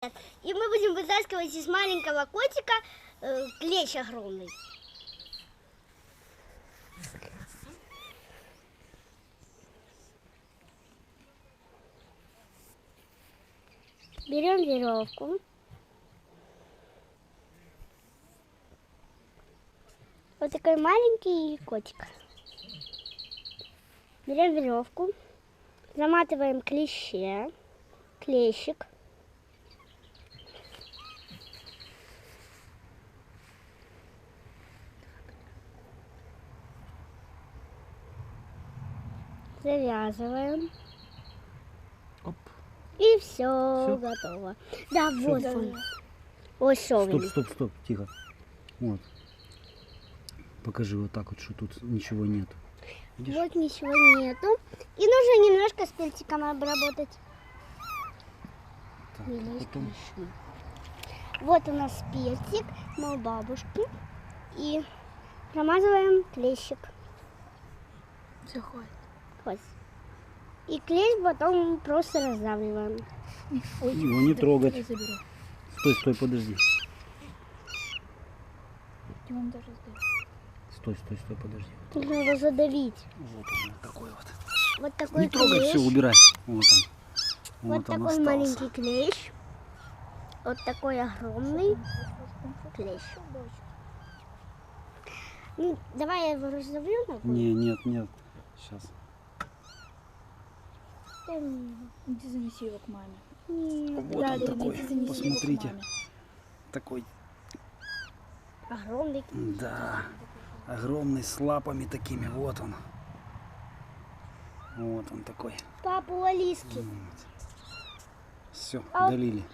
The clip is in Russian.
И мы будем вытаскивать из маленького котика клещ огромный. Берем веревку. Вот такой маленький котик. Берем веревку, заматываем клещик. Завязываем. Оп. И все готово. Да, Всё. вот он. Вот все. Стоп, тихо. Вот. Покажи вот так вот, что тут ничего нет. Видишь? Вот ничего нету. И нужно немножко с перчиком обработать. Так, Есть потом... клещи. Вот у нас перчик, мы у бабушки. И промазываем клещик. Все, хватит. Вот. И клещ потом просто раздавливаем. Ой, Его не трогать. я заберу. Стой, подожди. Димон даже сдает. Стой, подожди. Нужно его задавить. Вот он, такой вот. Вот такой Не трогай, клещ. все, убирай. Вот он. Вот он такой остался. маленький клещ. Вот такой огромный клещ. Ну, давай я его раздавлю. Нет. Сейчас. Иди занеси его к маме. Вот Да, он да, такой. иди занеси его к Посмотрите. маме. Такой, Огромный. да, огромный, с лапами такими. Вот он. Вот он такой. Папа у Алиски. Все, А- долили.